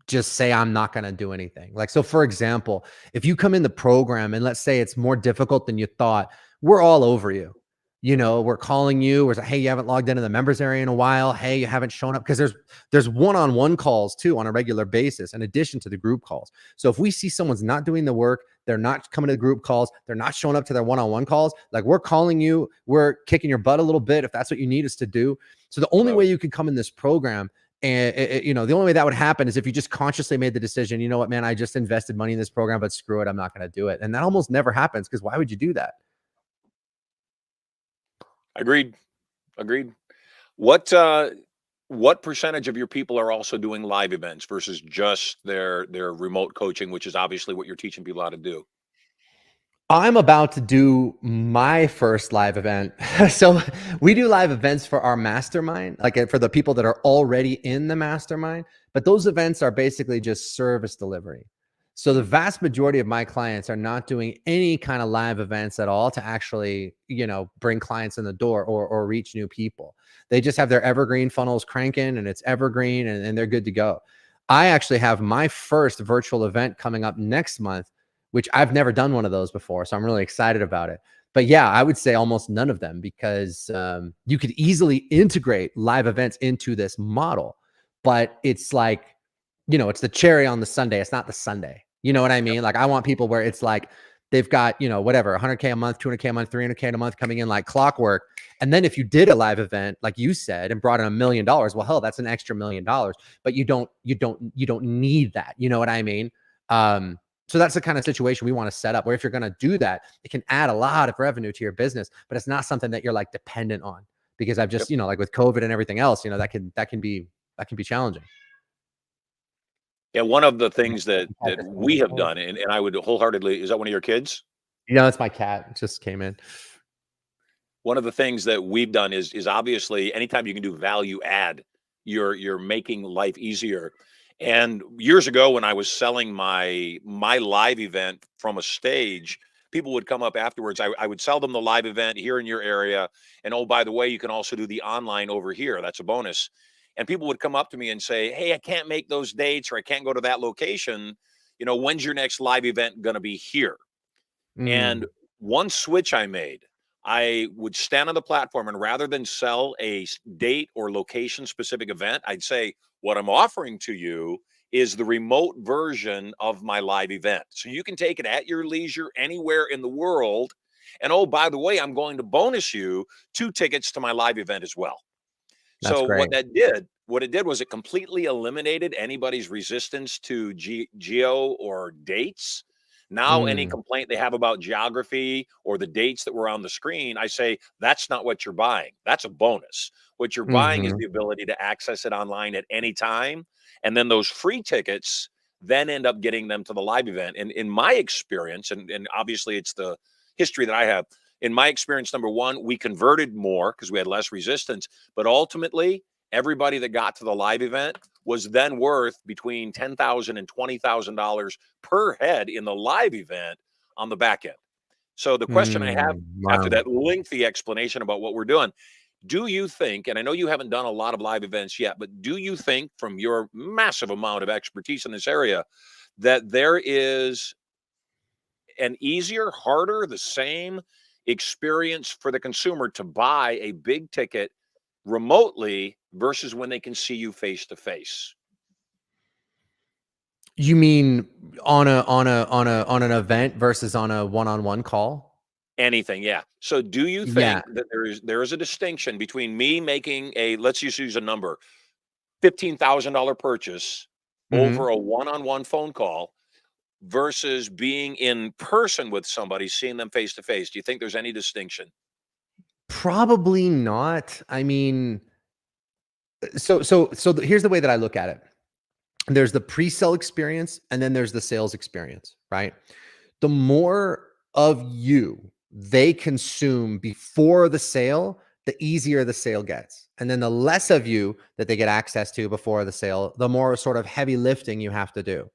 D: just say, I'm not going to do anything. Like, so for example, if you come in the program and let's say it's more difficult than you thought, we're all over you. You know, we're calling you. We're like, hey, you haven't logged into the members area in a while. Hey, you haven't shown up, because there's one-on-one calls too on a regular basis in addition to the group calls. So if we see someone's not doing the work, they're not coming to the group calls, they're not showing up to their one-on-one calls, like, we're calling you, we're kicking your butt a little bit if that's what you need us to do. So the only way you can come in this program, and you know, the only way that would happen is if you just consciously made the decision, you know what, man, I just invested money in this program, but screw it, I'm not going to do it. And that almost never happens, because why would you do that?
A: Agreed. Agreed. What percentage of your people are also doing live events versus just their remote coaching, which is obviously what you're teaching people how to do?
D: I'm about to do my first live event. So we do live events for our mastermind, like for the people that are already in the mastermind. But those events are basically just service delivery. So the vast majority of my clients are not doing any kind of live events at all to actually, you know, bring clients in the door or reach new people. They just have their evergreen funnels cranking, and it's evergreen, and they're good to go. I actually have my first virtual event coming up next month, which I've never done one of those before. So I'm really excited about it. But yeah, I would say almost none of them, because you could easily integrate live events into this model. But it's like, you know, it's the cherry on the sundae. It's not the sundae. You know what I mean? Like, I want people where it's like they've got, you know, whatever, 100K a month, 200K a month, 300K a month coming in like clockwork. And then if you did a live event, like you said, and brought in $1 million, well, hell, that's an extra $1 million. But you don't need that. You know what I mean? So that's the kind of situation we want to set up, where if you're going to do that, it can add a lot of revenue to your business, but it's not something that you're like dependent on, because I've just,
A: Yep.
D: you know, like with COVID and everything else, you know, that can be challenging.
A: Yeah, one of the things that we have done, and I would wholeheartedly, is that one of your kids?
D: You know, it's my cat. It just came in.
A: One of the things that we've done is obviously anytime you can do value add, you're making life easier. And years ago, when I was selling my live event from a stage, people would come up afterwards. I would sell them the live event here in your area, and oh, by the way, you can also do the online over here. That's a bonus. And people would come up to me and say, "Hey, I can't make those dates, or I can't go to that location. You know, when's your next live event going to be here?" And
D: Mm,
A: one switch I made, I would stand on the platform, and rather than sell a date or location specific event, I'd say, what I'm offering to you is the remote version of my live event. So you can take it at your leisure anywhere in the world. And oh, by the way, I'm going to bonus you 2 tickets to my live event as well.
D: that's
A: So
D: great.
A: what it did was it completely eliminated anybody's resistance to geo or dates. Now, any
D: Mm,
A: complaint they have about geography or the dates that were on the screen, I say that's not what you're buying. That's a bonus. What you're buying is
D: mhm.
A: the ability to access it online at any time, and then those free tickets then end up getting them to the live event. And in my experience, and obviously it's the history that I have, in my experience, number one, we converted more because we had less resistance. But ultimately, everybody that got to the live event was then worth between $10,000 and $20,000 per head in the live event on the back end. So the question I have after
D: Wow.
A: that lengthy explanation about what we're doing, do you think, and I know you haven't done a lot of live events yet, but do you think from your massive amount of expertise in this area that there is an easier, harder, the same experience for the consumer to buy a big ticket remotely versus when they can see you face to face?
D: You mean on an event versus on a one-on-one call?
A: Anything, yeah. So do you
D: Yeah.
A: think that there is a distinction between me making a, let's just use a number, $15,000 purchase
D: Mhm.
A: over a one-on-one phone call versus being in person with somebody, seeing them face to face? Do you think there's any distinction?
D: Probably not. I mean, here's the way that I look at it. There's the pre-sale experience and then there's the sales experience, right? The more of you they consume before the sale, the easier the sale gets. And then the less of you that they get access to before the sale, the more sort of heavy lifting you have to do.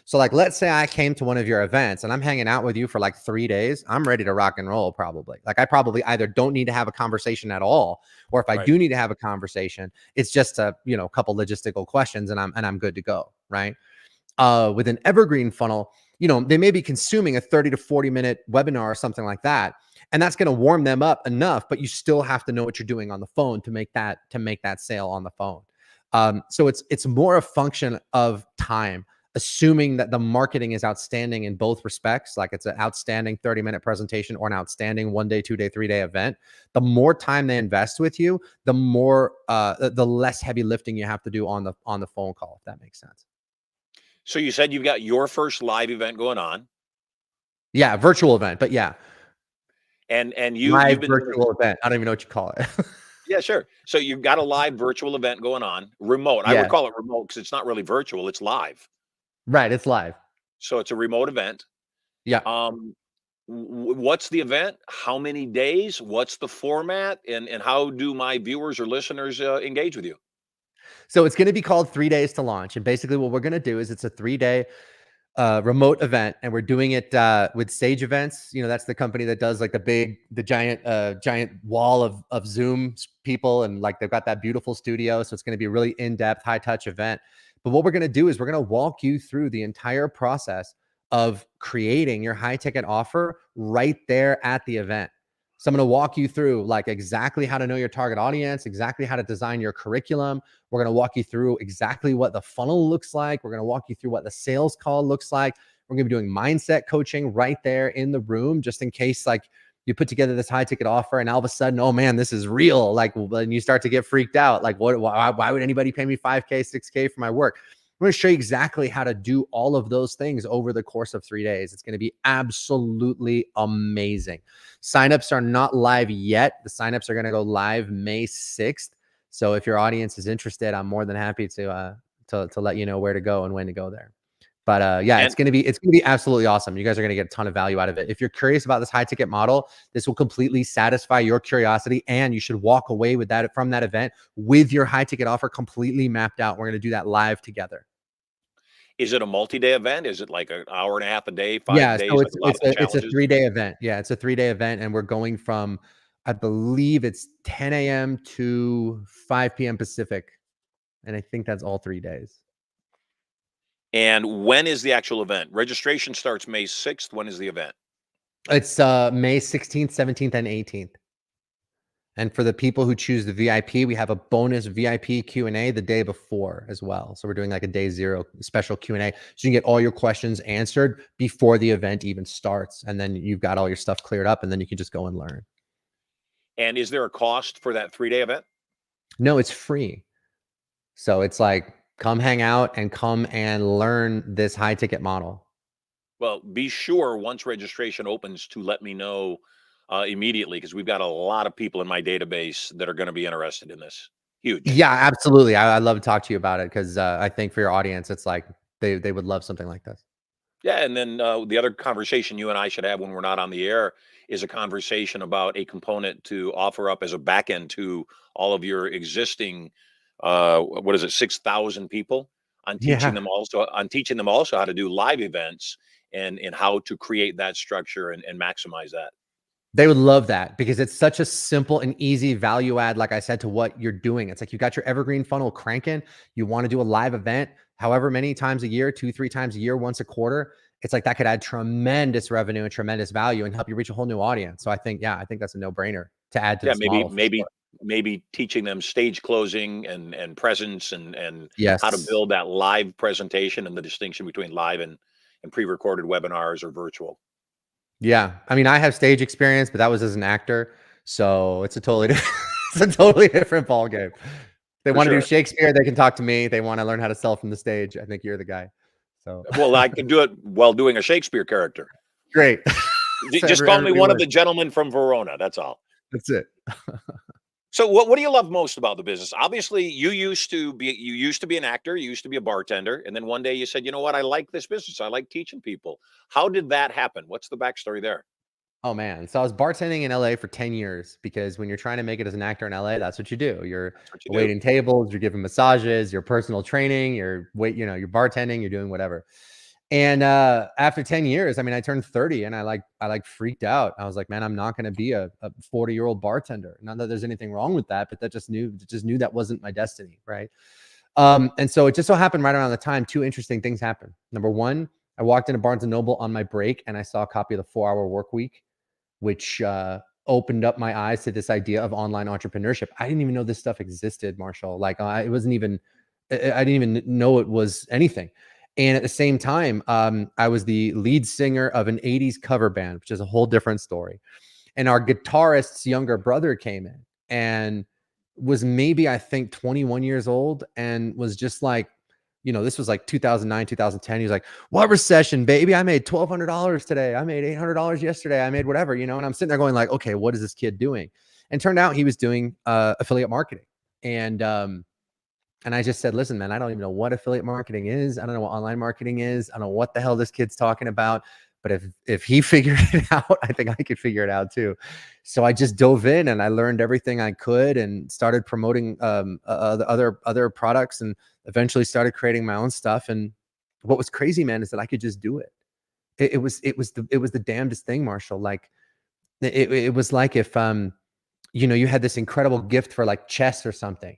D: So like, let's say I came to one of your events and I'm hanging out with you for like 3 days. I'm ready to rock and roll probably. Like I probably either don't need to have a conversation at all, or if I do need to have a conversation, it's just a, a couple logistical questions and I'm good to go, right? With an evergreen funnel, they may be consuming a 30 to 40 minute webinar or something like that. And that's going to warm them up enough, but you still have to know what you're doing on the phone to make that sale on the phone. So it's more a function of time, assuming that the marketing is outstanding in both respects, like it's an outstanding 30-minute presentation or an outstanding 1 day, 2 day, 3 day event. The more time they invest with you, the more the less heavy lifting you have to do on the phone call, if that makes sense.
A: So you said you've got your first live event going on.
D: Yeah, virtual event, but yeah.
A: And
D: you've been virtual event. I don't even know what you call it.
A: Yeah, sure. So you've got a live virtual event going on, remote. I would call it remote because it's not really virtual, it's live.
D: Right, it's live.
A: So it's a remote event.
D: Yeah.
A: What's the event? How many days? What's the format? And how do my viewers or listeners engage with you?
D: So it's going to be called 3 days to launch. And basically what we're going to do is it's a 3-day remote event, and we're doing it with Sage Events. That's the company that does like the giant wall of Zoom people, and like they've got that beautiful studio. So it's going to be a really in-depth, high-touch event. But what we're going to do is we're going to walk you through the entire process of creating your high-ticket offer right there at the event. So I'm going to walk you through like exactly how to know your target audience, exactly how to design your curriculum. We're going to walk you through exactly what the funnel looks like. We're going to walk you through what the sales call looks like. We're going to be doing mindset coaching right there in the room, just in case like you put together this high ticket offer and all of a sudden, oh man, this is real. Like when you start to get freaked out, like why would anybody pay me 5K, 6K for my work? I'm going to show you exactly how to do all of those things over the course of 3 days. It's going to be absolutely amazing. Signups are not live yet. The signups are going to go live May 6th. So if your audience is interested, I'm more than happy to let you know where to go and when to go there. But yeah, it's going to be absolutely awesome. You guys are going to get a ton of value out of it. If you're curious about this high ticket model, this will completely satisfy your curiosity, and you should walk away with that from that event with your high ticket offer completely mapped out. We're going to do that live together.
A: Is it a multi-day event? Is it like an hour and a half a day, 5 days?
D: So
A: like
D: it's a 3-day event. Yeah, it's a 3-day event, and we're going from, I believe it's 10 a.m. to 5 p.m. Pacific, and I think that's all 3 days.
A: And when is the actual event? Registration starts May 6th. When is the event?
D: It's May 16th, 17th, and 18th. And for the people who choose the VIP, we have a bonus VIP Q&A the day before as well. So we're doing like a day 0 special Q&A. So you can get all your questions answered before the event even starts. And then you've got all your stuff cleared up, and then you can just go and learn.
A: And is there a cost for that 3-day event?
D: No, it's free. So it's like, come hang out and come and learn this high ticket model.
A: Well, be sure once registration opens to let me know immediately, because we've got a lot of people in my database that are going to be interested in this. Huge.
D: Yeah, absolutely. I'd love to talk to you about it, because I think for your audience, it's like they would love something like this.
A: Yeah, and then the other conversation you and I should have when we're not on the air is a conversation about a component to offer up as a back end to all of your existing 6,000 people, on teaching them also how to do live events and how to create that structure and maximize that.
D: They would love that, because it's such a simple and easy value add, like I said, to what you're doing. It's like you got your evergreen funnel cranking. You want to do a live event however many times a year, 2-3 times a year, once a quarter. It's like that could add tremendous revenue and tremendous value and help you reach a whole new audience. So I think that's a no-brainer to add to this model.
A: Maybe teaching them stage closing and presence and how to build that live presentation, and the distinction between live and pre-recorded webinars or virtual.
D: Yeah. I mean, I have stage experience, but that was as an actor. So it's a totally different ball game. They want to do Shakespeare, they can talk to me. They want to learn how to sell from the stage, I think you're the guy. So
A: Well, I can do it while doing a Shakespeare character.
D: great. So
A: Just call me
D: everybody
A: one of
D: wins.
A: the gentlemen from Verona. That's all.
D: That's it.
A: So what do you love most about the business? Obviously, you used to be an actor, you used to be a bartender, and then one day you said, "You know what? I like this business. I like teaching people." How did that happen? What's the backstory there?
D: Oh man. So I was bartending in LA for 10 years because when you're trying to make it as an actor in LA, that's what you do. You're
A: That's what you do.
D: waiting tables, you're giving massages, you're personal training, you're bartending, you're doing whatever. And after 10 years, I mean, I turned 30 and I freaked out. I was like, man, I'm not going to be a 40-year-old bartender. Not that there's anything wrong with that, but that just knew that wasn't my destiny. Right. And so it just so happened right around the time, two interesting things happened. Number one, I walked into Barnes and Noble on my break and I saw a copy of the 4-Hour Work Week, which opened up my eyes to this idea of online entrepreneurship. I didn't even know this stuff existed, Marshall. Like I didn't even know it was anything. And at the same time, I was the lead singer of an 80s cover band, which is a whole different story. And our guitarist's younger brother came in and was maybe, I think, 21 years old and was just like, this was like 2009, 2010. He was like, what recession, baby? I made $1,200 today. I made $800 yesterday. I made whatever, and I'm sitting there going like, okay, what is this kid doing? And turned out he was doing affiliate marketing. And I just said, listen, man, I don't even know what affiliate marketing is. I don't know what online marketing is. I don't know what the hell this kid's talking about. But if he figured it out, I think I could figure it out too. So I just dove in and I learned everything I could and started promoting other products and eventually started creating my own stuff. And what was crazy, man, is that I could just do it. It was the damnedest thing, Marshall. Like it was like if you had this incredible gift for like chess or something.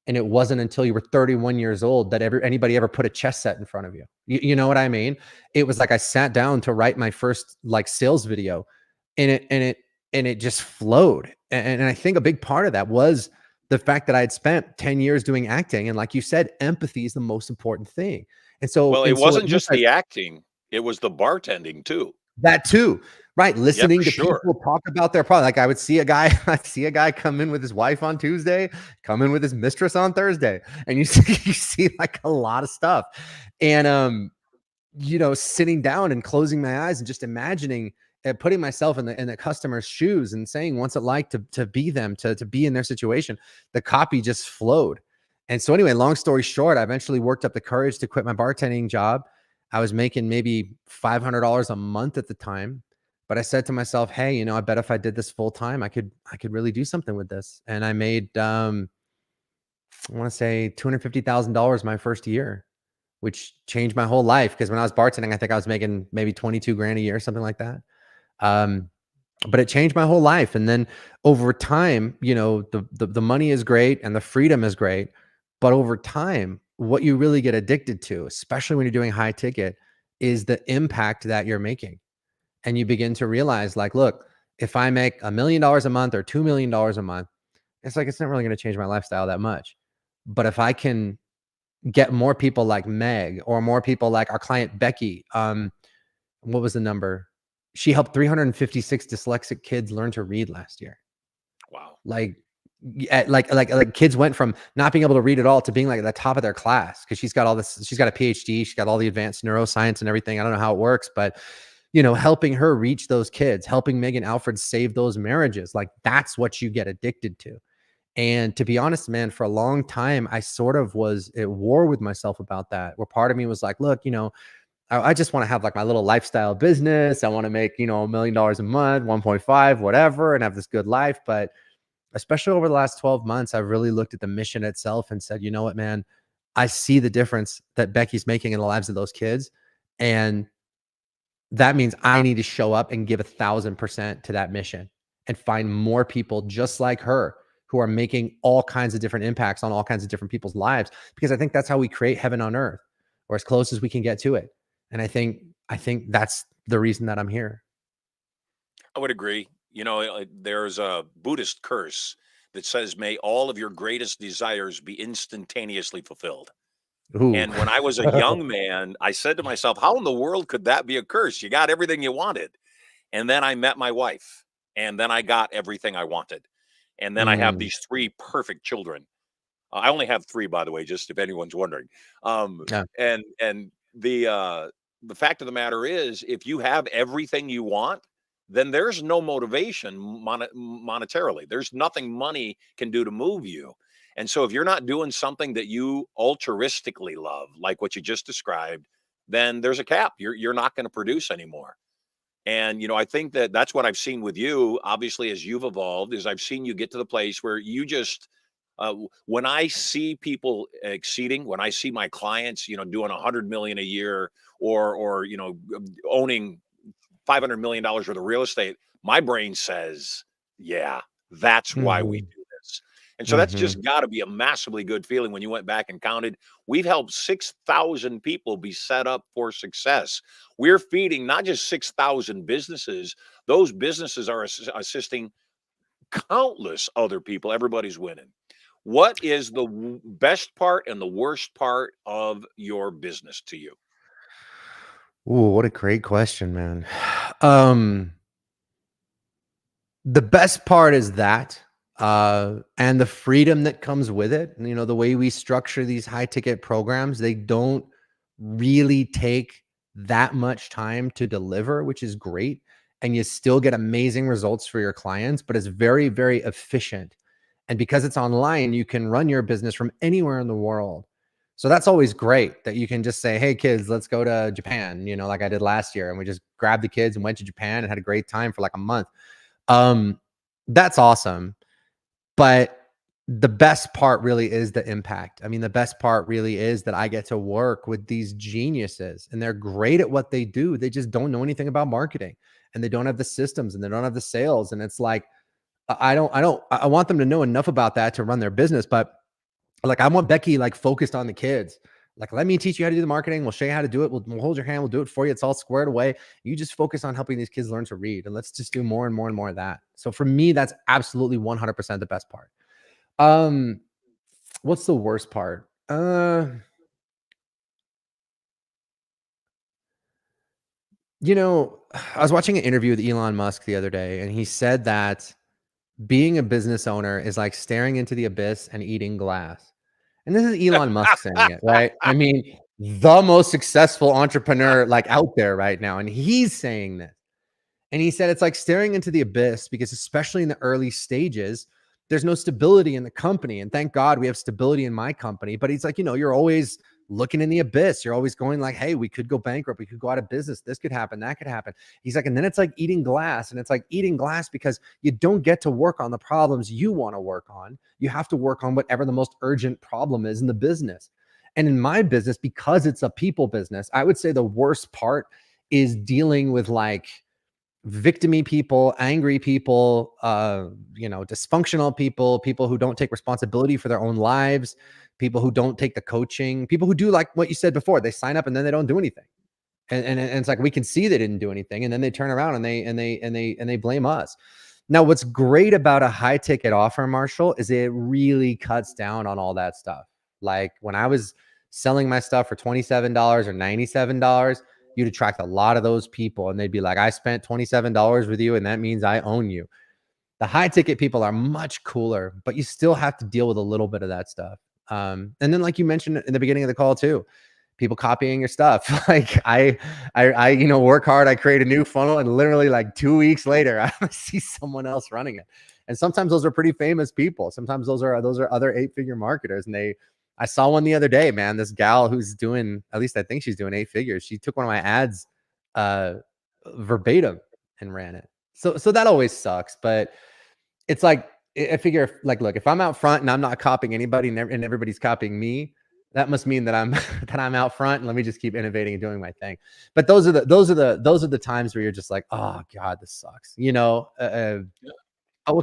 D: And it wasn't until you were 31 years old that anybody ever put a chess set in front of you. You know what I mean? It was like I sat down to write my first like sales video, and it just flowed. And I think a big part of that was the fact that I had spent 10 years doing acting, and like you said, empathy is the most important thing. And so,
A: Well, it wasn't just the acting; it was the bartending too.
D: That too. Right. Listening to
A: sure.
D: people talk about their problem. Like I would see a guy come in with his wife on Tuesday, come in with his mistress on Thursday. And you see like a lot of stuff. And sitting down and closing my eyes and just imagining and putting myself in the customer's shoes and saying, what's it like to be them, to be in their situation? The copy just flowed. And so anyway, long story short, I eventually worked up the courage to quit my bartending job. I was making maybe $500 a month at the time. But I said to myself, hey, I bet if I did this full time, I could really do something with this. And I made, I want to say $250,000 my first year, which changed my whole life. Because when I was bartending, I think I was making maybe 22 grand a year, something like that. But it changed my whole life. And then over time, the money is great and the freedom is great. But over time, what you really get addicted to, especially when you're doing high ticket, is the impact that you're making. And you begin to realize, like, look, if I make $1 million a month or $2 million a month, it's not really going to change my lifestyle that much. But if I can get more people like Meg or more people like our client Becky, what was the number? She helped 356 dyslexic kids learn to read last year.
A: Wow.
D: Like kids went from not being able to read at all to being like at the top of their class because she's got all this. She's got a PhD. She's got all the advanced neuroscience and everything. I don't know how it works, but helping her reach those kids, helping Megan Alfred save those marriages, like that's what you get addicted to. And to be honest, man, for a long time, I sort of was at war with myself about that, where part of me was like, look, I just want to have like my little lifestyle business. I want to make, $1 million a month, 1.5, whatever, and have this good life. But especially over the last 12 months, I've really looked at the mission itself and said, you know what, man, I see the difference that Becky's making in the lives of those kids. And that means I need to show up and give 1,000% to that mission and find more people just like her who are making all kinds of different impacts on all kinds of different people's lives, because I think that's how we create heaven on earth, or as close as we can get to it. And I think that's the reason that I'm here.
A: I would agree. There's a Buddhist curse that says, may all of your greatest desires be instantaneously fulfilled.
D: Ooh.
A: And when I was a young man, I said to myself, how in the world could that be a curse? You got everything you wanted. And then I met my wife, and then I got everything I wanted. And then I have these 3 perfect children. I only have 3, by the way, just if anyone's wondering.
D: Yeah.
A: And the fact of the matter is, if you have everything you want, then there's no motivation monetarily. There's nothing money can do to move you. And so if you're not doing something that you altruistically love, like what you just described, then there's a cap. You're not going to produce anymore. And I think that that's what I've seen with you. Obviously, as you've evolved, is I've seen you get to the place where you just when I see people exceeding, when I see my clients, doing 100 million a year, or owning $500 million worth of real estate, my brain says, yeah, that's why we
D: Mhm.
A: do this. And so that's
D: Mhm.
A: just got to be a massively good feeling when you went back and counted. We've helped 6,000 people be set up for success. We're feeding not just 6,000 businesses, those businesses are assisting countless other people. Everybody's winning. What is the best part and the worst part of your business to you?
D: Ooh, what a great question, man. Um, the best part is that, and the freedom that comes with it. The way we structure these high ticket programs, they don't really take that much time to deliver, which is great. And you still get amazing results for your clients, but it's very, very efficient. And because it's online, you can run your business from anywhere in the world. So that's always great that you can just say, hey, kids, let's go to Japan, like I did last year. And we just grabbed the kids and went to Japan and had a great time for like a month. Um, that's awesome. But the best part really is the impact. I mean, the best part really is that I get to work with these geniuses and they're great at what they do. They just don't know anything about marketing and they don't have the systems and they don't have the sales. And it's like, I want them to know enough about that to run their business. But like, I want Becky like focused on the kids. Like, let me teach you how to do the marketing. We'll show you how to do it. We'll hold your hand. We'll do it for you. It's all squared away. You just focus on helping these kids learn to read. And let's just do more and more and more of that. So for me, that's absolutely 100% the best part. Um, what's the worst part? I was watching an interview with Elon Musk the other day, and he said that being a business owner is like staring into the abyss and eating glass. And this is Elon Musk saying it, right? I mean, the most successful entrepreneur like out there right now. And he's saying this. And he said it's like staring into the abyss because, especially in the early stages, there's no stability in the company. And thank God we have stability in my company. But he's like, you're always looking in the abyss. You're always going like, hey, we could go bankrupt. We could go out of business. This could happen. That could happen. He's like, and then it's like eating glass. And it's like eating glass because you don't get to work on the problems you want to work on. You have to work on whatever the most urgent problem is in the business. And in my business, because it's a people business, I would say the worst part is dealing with like victimy people, angry people, dysfunctional people, people who don't take responsibility for their own lives, people who don't take the coaching, people who do like what you said before. They sign up and then they don't do anything. And it's like we can see they didn't do anything, and then they turn around and they blame us. Now, what's great about a high ticket offer, Marshall, is it really cuts down on all that stuff. Like when I was selling my stuff for $27 or $97, you'd attract a lot of those people, and they'd be like, I spent $27 with you, and that means I own you. The high ticket people are much cooler, but you still have to deal with a little bit of that stuff. And then, like you mentioned in the beginning of the call too, people copying your stuff. Like I work hard. I create a new funnel, and literally like 2 weeks later, I see someone else running it. And sometimes those are pretty famous people. Sometimes those are other 8-figure marketers. And I saw one the other day, man. This gal who's doing, at least I think she's doing 8 figures. She took one of my ads verbatim and ran it. So that always sucks. But it's like, I figure, like, look, if I'm out front and I'm not copying anybody and everybody's copying me, that must mean that I'm that I'm out front, and let me just keep innovating and doing my thing. But those are the times where you're just like, oh God, this sucks. What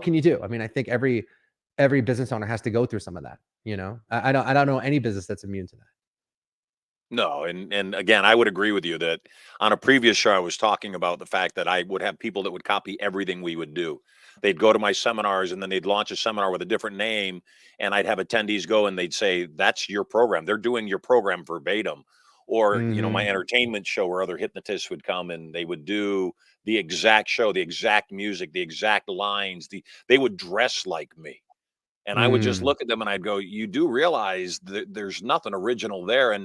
D: can you do? I mean, I think every business owner has to go through some of that. I don't know any business that's immune to that.
A: No, and again, I would agree with you that on a previous show I was talking about the fact that I would have people that would copy everything we would do. They'd go to my seminars and then they'd launch a seminar with a different name, and I'd have attendees go and they'd say, "That's your program. They're doing your program verbatim." Or, my
D: Mhm.
A: entertainment show where other hypnotists would come and they would do the exact show, the exact music, the exact lines, they would dress like me. And I would just
D: Mm.
A: look at them and I'd go, "You do realize that there's nothing original there."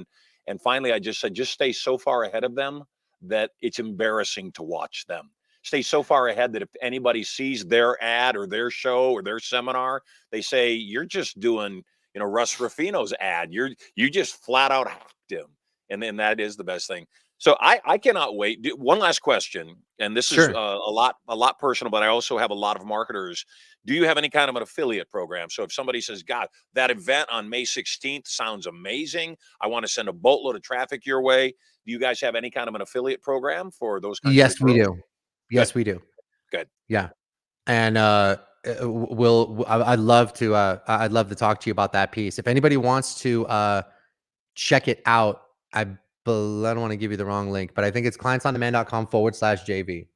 A: And finally, I just said, just stay so far ahead of them that it's embarrassing to watch them. Stay so far ahead that if anybody sees their ad or their show or their seminar, they say, you're just doing, Russ Ruffino's ad. You just flat out hacked him. And then that is the best thing. So I cannot wait. One last question, and this is a lot personal, but I also have a lot of marketers. Do you have any kind of an affiliate program? So if somebody says, God, that event on May 16th sounds amazing, I want to send a boatload of traffic your way. Do you guys have any kind of an affiliate program for those kinds of
D: Yes, we
A: referrals?
D: do. Yes, we do.
A: Good.
D: Yeah. And I'd love to talk to you about that piece. If anybody wants to check it out, I don't want to give you the wrong link, but I think it's clientsondemand.com/JV.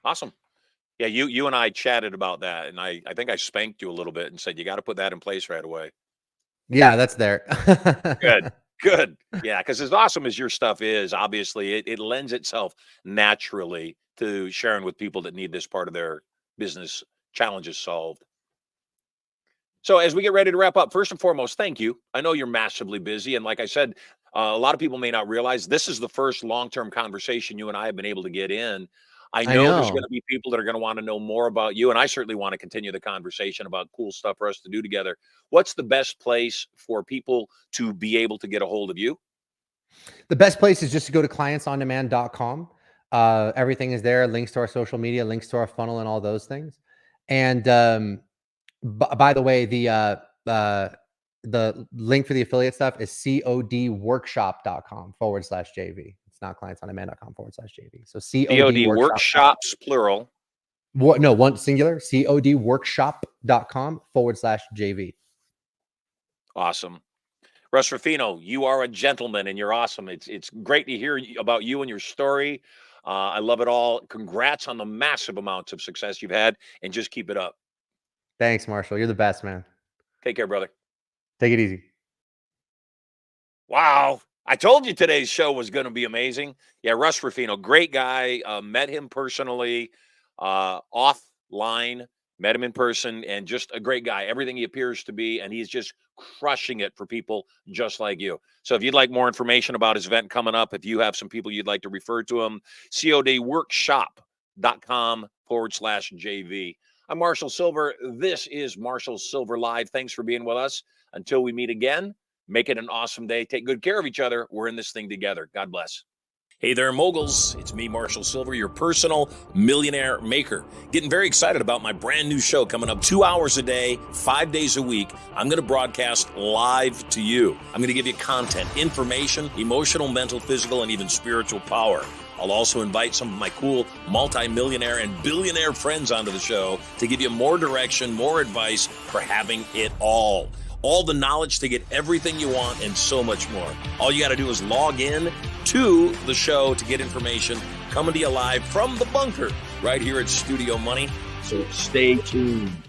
A: Awesome. Yeah, you and I chatted about that, and I think I spanked you a little bit and said, you got to put that in place right away.
D: Yeah, that's there.
A: Good. Yeah, because as awesome as your stuff is, obviously it lends itself naturally to sharing with people that need this part of their business challenges solved. So as we get ready to wrap up, first and foremost, thank you. I know you're massively busy. And like I said, a lot of people may not realize this is the first long-term conversation you and I have been able to get in. I know there's going to be people that are going to want to know more about you. And I certainly want to continue the conversation about cool stuff for us to do together. What's the best place for people to be able to get a hold of you?
D: The best place is just to go to clientsondemand.com. Everything is there. Links to our social media, links to our funnel and all those things. And by the way, the link for the affiliate stuff is codworkshop.com/JV. It's not clientsondemand.com/JV. So
A: COD workshops, plural.
D: No, one singular. codworkshop.com/JV.
A: Awesome. Russ Rufino, you are a gentleman and you're awesome. It's great to hear about you and your story. I love it all. Congrats on the massive amounts of success you've had, and just keep it up.
D: Thanks, Marshall. You're the best, man.
A: Take care, brother.
D: Take it easy.
A: Wow. I told you today's show was going to be amazing. Yeah, Russ Rufino, great guy. Met him personally, offline, met him in person, and just a great guy. Everything he appears to be, and he's just crushing it for people just like you. So if you'd like more information about his event coming up, if you have some people you'd like to refer to him, codworkshop.com/JV. I'm Marshall Silver. This is Marshall Silver Live. Thanks for being with us. Until we meet again, make it an awesome day. Take good care of each other. We're in this thing together. God bless. Hey there, moguls. It's me, Marshall Silver, your personal millionaire maker. Getting very excited about my brand new show coming up 2 hours a day, 5 days a week. I'm going to broadcast live to you. I'm going to give you content, information, emotional, mental, physical, and even spiritual power. I'll also invite some of my cool multi-millionaire and billionaire friends onto the show to give you more direction, more advice for having it all. All the knowledge to get everything you want and so much more. All you got to do is log in to the show to get information coming to you live from the bunker right here at Studio Money. So stay tuned.